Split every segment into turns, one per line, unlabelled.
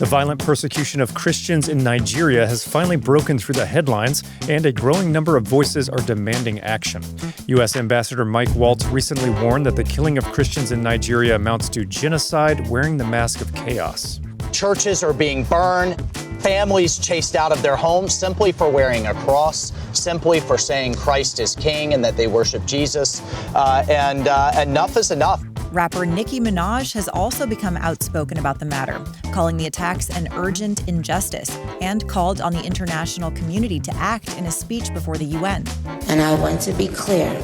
The violent persecution of Christians in Nigeria has finally broken through the headlines, and a growing number of voices are demanding action. U.S. Ambassador Mike Waltz recently warned that the killing of Christians in Nigeria amounts to genocide wearing the mask of chaos.
Churches are being burned, families chased out of their homes simply for wearing a cross, simply for saying Christ is King and that they worship Jesus. And enough is enough.
Rapper Nicki Minaj has also become outspoken about the matter, calling the attacks an urgent injustice, and called on the international community to act in a speech before the UN.
And I want to be clear.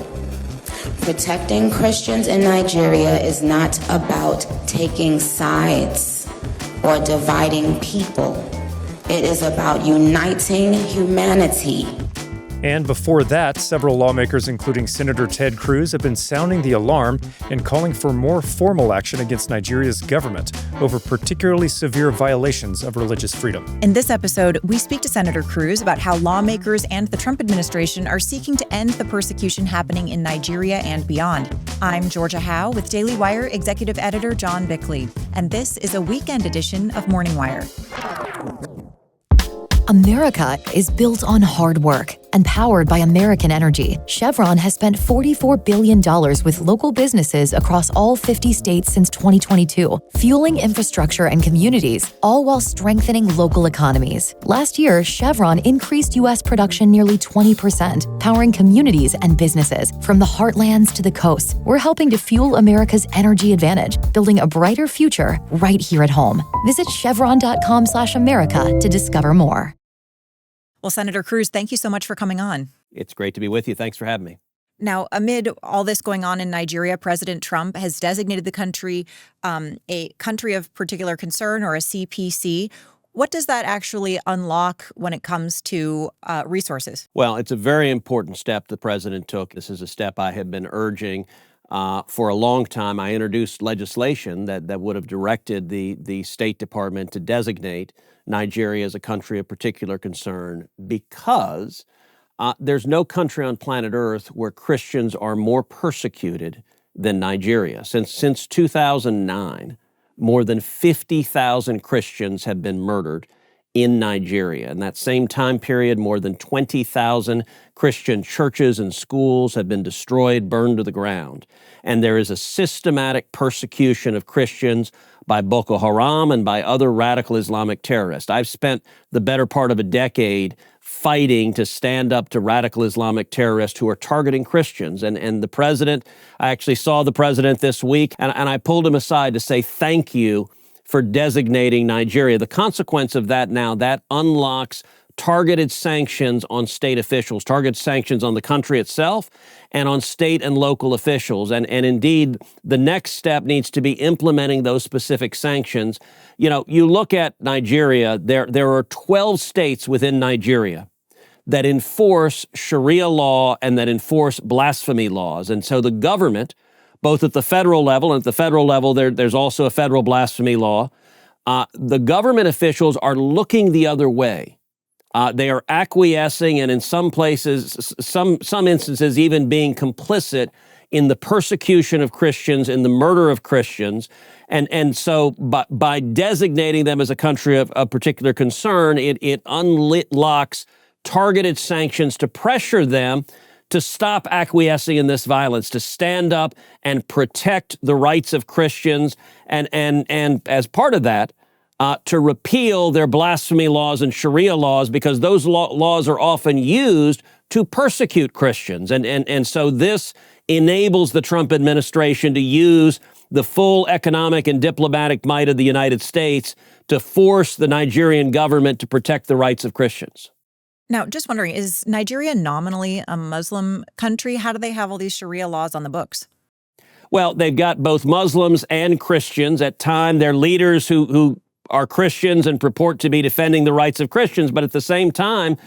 Protecting Christians in Nigeria is not about taking sides or dividing people. It is about uniting humanity.
And before that, several lawmakers, including Senator Ted Cruz, have been sounding the alarm and calling for more formal action against Nigeria's government over particularly severe violations of religious freedom.
In this episode, we speak to Senator Cruz about how lawmakers and the Trump administration are seeking to end the persecution happening in Nigeria and beyond. I'm Georgia Howe with Daily Wire Executive Editor John Bickley, and this is a weekend edition of Morning Wire.
America is built on hard work and powered by American energy. Chevron has spent $44 billion with local businesses across all 50 states since 2022, fueling infrastructure and communities, all while strengthening local economies. Last year, Chevron increased U.S. production nearly 20%, powering communities and businesses from the heartlands to the coasts. We're helping to fuel America's energy advantage, building a brighter future right here at home. Visit chevron.com/America to discover more.
Well, Senator Cruz, thank you so much for coming on.
It's great to be with you. Thanks for having me.
Now, amid all this going on in Nigeria, President Trump has designated the country a country of particular concern, or a CPC. What does that actually unlock when it comes to resources?
Well, it's a very important step the president took. This is a step I have been urging for a long time. I introduced legislation that would have directed the State Department to designate Nigeria as a country of particular concern because there's no country on planet Earth where Christians are more persecuted than Nigeria. Since 2009, more than 50,000 Christians have been murdered in Nigeria. In that same time period, more than 20,000 Christian churches and schools have been destroyed, burned to the ground. And there is a systematic persecution of Christians by Boko Haram and by other radical Islamic terrorists. I've spent the better part of a decade fighting to stand up to radical Islamic terrorists who are targeting Christians. And the president, I actually saw the president this week, and I pulled him aside to say thank you for designating Nigeria. The consequence of that now, that unlocks targeted sanctions on state officials, targeted sanctions on the country itself and on state and local officials. And indeed, the next step needs to be implementing those specific sanctions. You know, you look at Nigeria, there are 12 states within Nigeria that enforce Sharia law and that enforce blasphemy laws. And so the government, both at the federal level, and at the federal level, there's also a federal blasphemy law, the government officials are looking the other way. They are acquiescing and in some places, some instances, even being complicit in the persecution of Christians, in the murder of Christians. And so by designating them as a country of particular concern, it unlocks targeted sanctions to pressure them to stop acquiescing in this violence, to stand up and protect the rights of Christians, and as part of that, to repeal their blasphemy laws and Sharia laws, because those laws are often used to persecute Christians. And so this enables the Trump administration to use the full economic and diplomatic might of the United States to force the Nigerian government to protect the rights of Christians.
Now, just wondering, is Nigeria nominally a Muslim country? How do they have all these Sharia laws on the books?
Well, they've got both Muslims and Christians. At times, they're leaders who are Christians and purport to be defending the rights of Christians, but at the same time,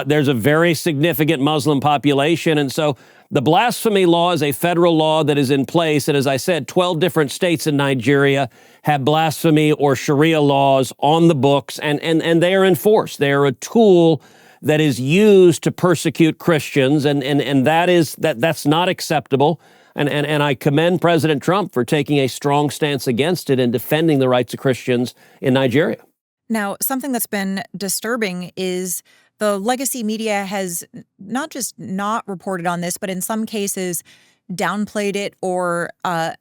there's a very significant Muslim population. And so the blasphemy law is a federal law that is in place. And as I said, 12 different states in Nigeria have blasphemy or Sharia laws on the books, and they are enforced. They are a tool that is used to persecute Christians, and that's not acceptable. And I commend President Trump for taking a strong stance against it and defending the rights of Christians in Nigeria.
Now, something that's been disturbing is the legacy media has not just not reported on this, but in some cases downplayed it or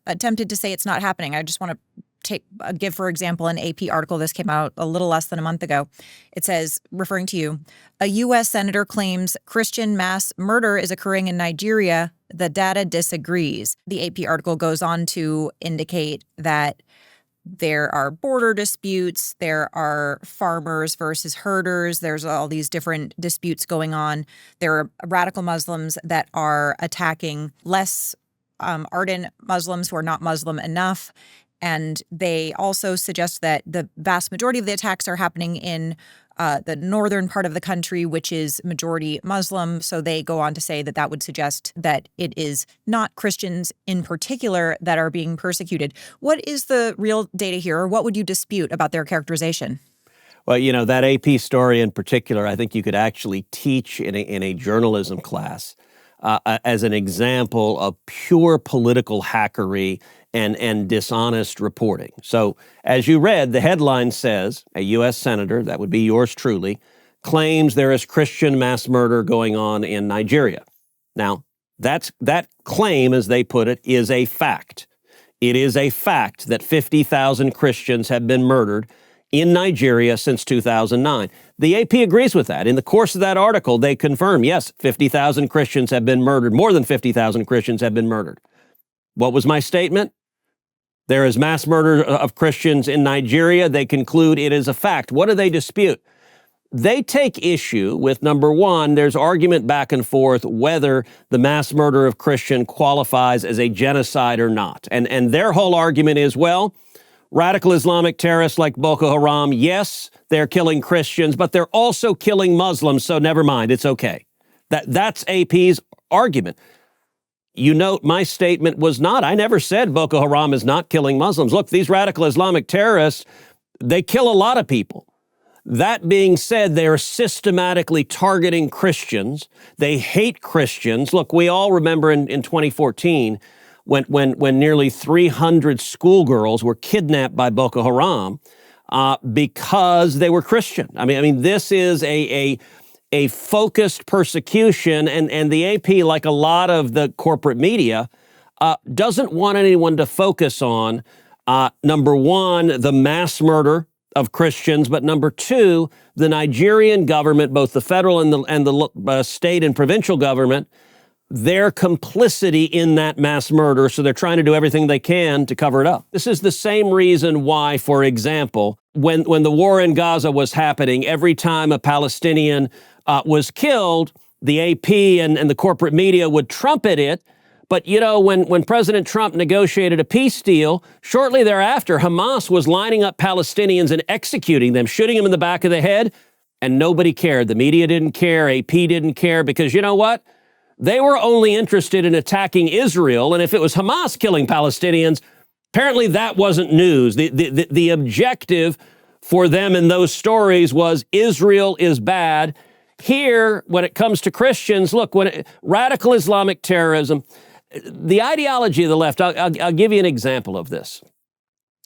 attempted to say it's not happening. I just want to give, for example, an AP article. This came out a little less than a month ago. It says, referring to you, a U.S. senator claims Christian mass murder is occurring in Nigeria. The data disagrees. The AP article goes on to indicate that there are border disputes, there are farmers versus herders, there's all these different disputes going on. There are radical Muslims that are attacking less ardent Muslims who are not Muslim enough. And they also suggest that the vast majority of the attacks are happening in the northern part of the country, which is majority Muslim. So they go on to say that that would suggest that it is not Christians in particular that are being persecuted. What is the real data here, or what would you dispute about their characterization?
Well, that AP story in particular, I think you could actually teach in a journalism class as an example of pure political hackery and dishonest reporting. So, as you read, the headline says, a U.S. senator, that would be yours truly, claims there is Christian mass murder going on in Nigeria. Now, that claim, as they put it, is a fact. It is a fact that 50,000 Christians have been murdered in Nigeria since 2009. The AP agrees with that. In the course of that article, they confirm, yes, 50,000 Christians have been murdered. More than 50,000 Christians have been murdered. What was my statement? There is mass murder of Christians in Nigeria. They conclude it is a fact. What do they dispute? They take issue with, number one, there's argument back and forth whether the mass murder of Christian qualifies as a genocide or not. And their whole argument is, well, radical Islamic terrorists like Boko Haram, yes, they're killing Christians, but they're also killing Muslims, so never mind, it's okay. That's AP's argument. You note my statement was not, I never said Boko Haram is not killing Muslims. Look, these radical Islamic terrorists, they kill a lot of people. That being said, they are systematically targeting Christians. They hate Christians. Look, we all remember in 2014 when nearly 300 schoolgirls were kidnapped by Boko Haram because they were Christian. I mean, this is a focused persecution, and the AP, like a lot of the corporate media, doesn't want anyone to focus on, number one, the mass murder of Christians, but number two, the Nigerian government, both the federal and the state and provincial government, their complicity in that mass murder, so they're trying to do everything they can to cover it up. This is the same reason why, for example, when the war in Gaza was happening, every time a Palestinian was killed, the AP and the corporate media would trumpet it. But, when President Trump negotiated a peace deal, shortly thereafter, Hamas was lining up Palestinians and executing them, shooting them in the back of the head, and nobody cared. The media didn't care. AP didn't care, because you know what? They were only interested in attacking Israel, and if it was Hamas killing Palestinians, apparently that wasn't news. The objective for them in those stories was Israel is bad. Here, when it comes to Christians, look, radical Islamic terrorism, the ideology of the left, I'll give you an example of this.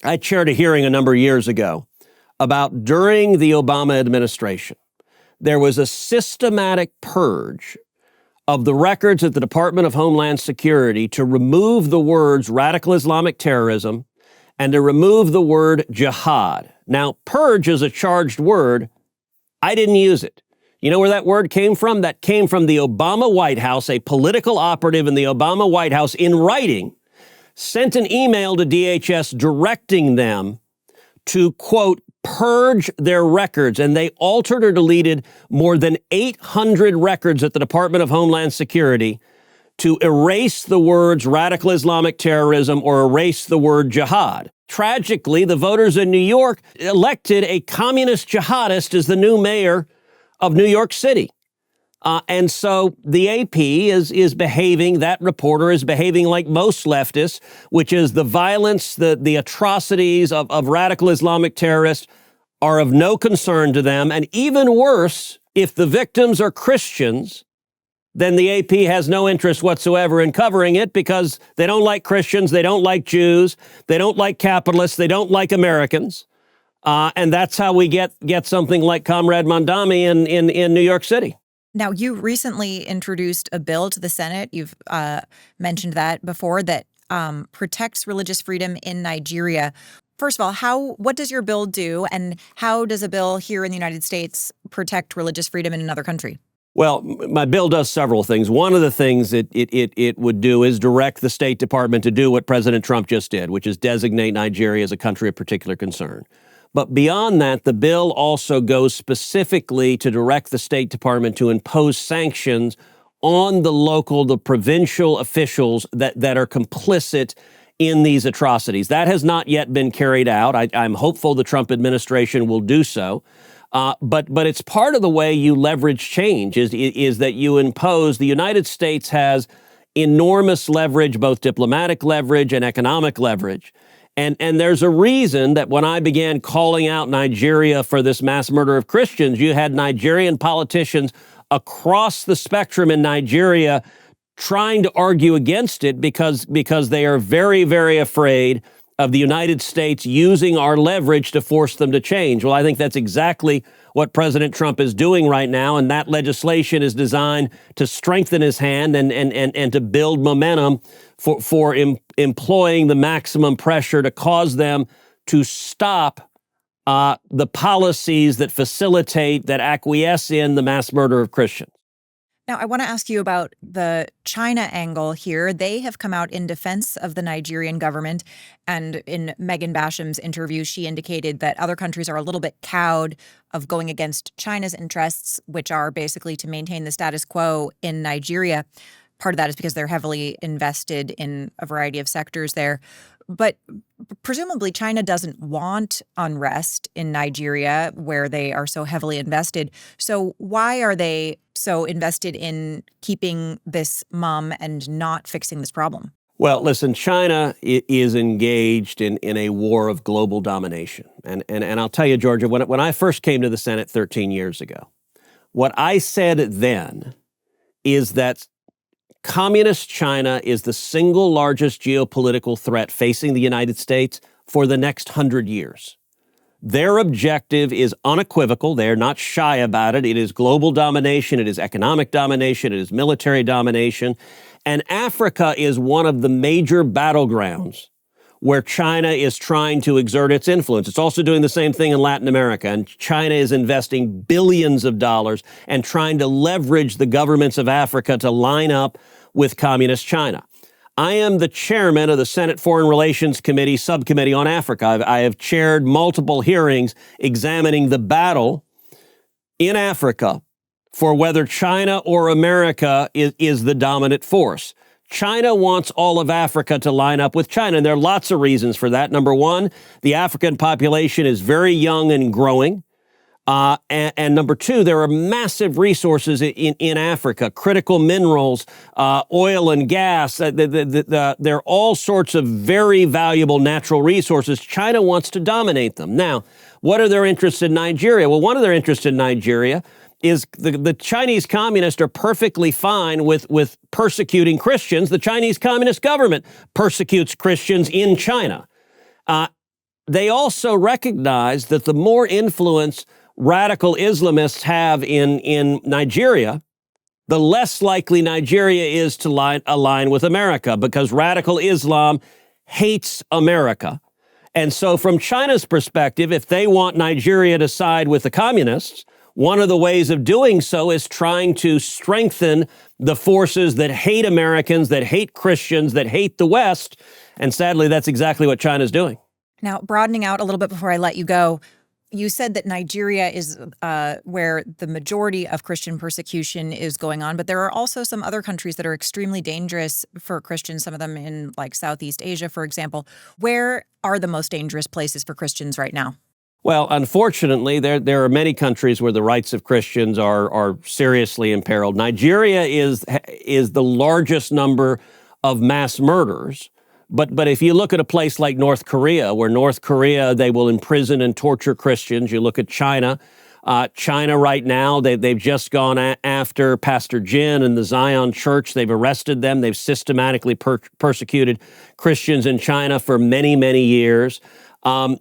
I chaired a hearing a number of years ago about during the Obama administration, there was a systematic purge of the records at the Department of Homeland Security to remove the words radical Islamic terrorism and to remove the word jihad. Now, purge is a charged word. I didn't use it. You know where that word came from? That came from the Obama White House. A political operative in the Obama White House, in writing, sent an email to DHS directing them to, quote, purge their records. And they altered or deleted more than 800 records at the Department of Homeland Security to erase the words radical Islamic terrorism or erase the word jihad. Tragically, the voters in New York elected a communist jihadist as the new mayor of New York City. And so the AP is behaving, that reporter is behaving like most leftists, which is the violence, the atrocities of radical Islamic terrorists are of no concern to them. And even worse, if the victims are Christians, then the AP has no interest whatsoever in covering it, because they don't like Christians, they don't like Jews, they don't like capitalists, they don't like Americans. And that's how we get something like Comrade Mondami in New York City.
Now, you recently introduced a bill to the Senate. You've mentioned that before, that protects religious freedom in Nigeria. First of all, what does your bill do, and how does a bill here in the United States protect religious freedom in another country?
Well, my bill does several things. One of the things it would do is direct the State Department to do what President Trump just did, which is designate Nigeria as a country of particular concern. But beyond that, the bill also goes specifically to direct the State Department to impose sanctions on the provincial officials that are complicit in these atrocities. That has not yet been carried out. I'm hopeful the Trump administration will do so. But it's part of the way you leverage change is that you impose. The United States has enormous leverage, both diplomatic leverage and economic leverage. And there's a reason that when I began calling out Nigeria for this mass murder of Christians, you had Nigerian politicians across the spectrum in Nigeria trying to argue against it because they are very, very afraid of the United States using our leverage to force them to change. Well, I think that's exactly what President Trump is doing right now, and that legislation is designed to strengthen his hand and to build momentum for employing the maximum pressure to cause them to stop the policies that facilitate, that acquiesce in the mass murder of Christians.
Now, I want to ask you about the China angle here. They have come out in defense of the Nigerian government. And in Megan Basham's interview, she indicated that other countries are a little bit cowed of going against China's interests, which are basically to maintain the status quo in Nigeria. Part of that is because they're heavily invested in a variety of sectors there. But presumably China doesn't want unrest in Nigeria, where they are so heavily invested. So why are they so invested in keeping this mum and not fixing this problem?
Well, listen, China is engaged in a war of global domination. And I'll tell you, Georgia, when I first came to the Senate 13 years ago, what I said then is that Communist China is the single largest geopolitical threat facing the United States for the next 100 years. Their objective is unequivocal. They're not shy about it. It is global domination. It is economic domination. It is military domination. And Africa is one of the major battlegrounds where China is trying to exert its influence. It's also doing the same thing in Latin America. And China is investing billions of dollars and trying to leverage the governments of Africa to line up with Communist China. I am the chairman of the Senate Foreign Relations Committee subcommittee on Africa. I have chaired multiple hearings examining the battle in Africa for whether China or America is the dominant force. China wants all of Africa to line up with China, and there are lots of reasons for that. Number one, the African population is very young and growing. And number two, there are massive resources in Africa, critical minerals, oil and gas. There are all sorts of very valuable natural resources. China wants to dominate them. Now, what are their interests in Nigeria? Well, one of their interests in Nigeria is the Chinese communists are perfectly fine with persecuting Christians. The Chinese Communist government persecutes Christians in China. They also recognize that the more influence radical Islamists have in Nigeria, the less likely Nigeria is to align with America, because radical Islam hates America. And so from China's perspective, if they want Nigeria to side with the communists, one of the ways of doing so is trying to strengthen the forces that hate Americans, that hate Christians, that hate the West. And sadly, that's exactly what China's doing.
Now, broadening out a little bit before I let you go, you said that Nigeria is where the majority of Christian persecution is going on, but there are also some other countries that are extremely dangerous for Christians, some of them in like Southeast Asia, for example. Where are the most dangerous places for Christians right now?
Well, unfortunately, there are many countries where the rights of Christians are seriously imperiled. Nigeria is the largest number of mass murders. But if you look at a place like North Korea, where North Korea, they will imprison and torture Christians. You look at China. China right now, they've just gone after Pastor Jin and the Zion Church. They've arrested them. They've systematically persecuted Christians in China for many, many years.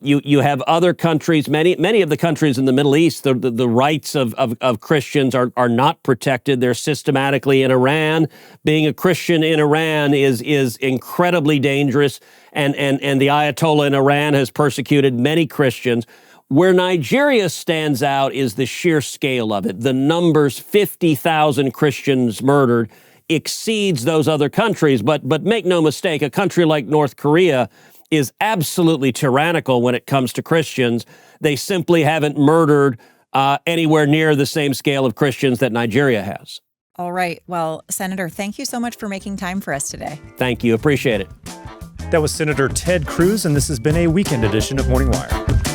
You have other countries, many of the countries in the Middle East, the rights of Christians are not protected. They're systematically in Iran. Being a Christian in Iran is incredibly dangerous, and the Ayatollah in Iran has persecuted many Christians. Where Nigeria stands out is the sheer scale of it. The numbers, 50,000 Christians murdered, exceeds those other countries. But make no mistake, a country like North Korea is absolutely tyrannical when it comes to Christians. They simply haven't murdered anywhere near the same scale of Christians that Nigeria has.
All right. Well, Senator, thank you so much for making time for us today.
Thank you. Appreciate it.
That was Senator Ted Cruz, and this has been a weekend edition of Morning Wire.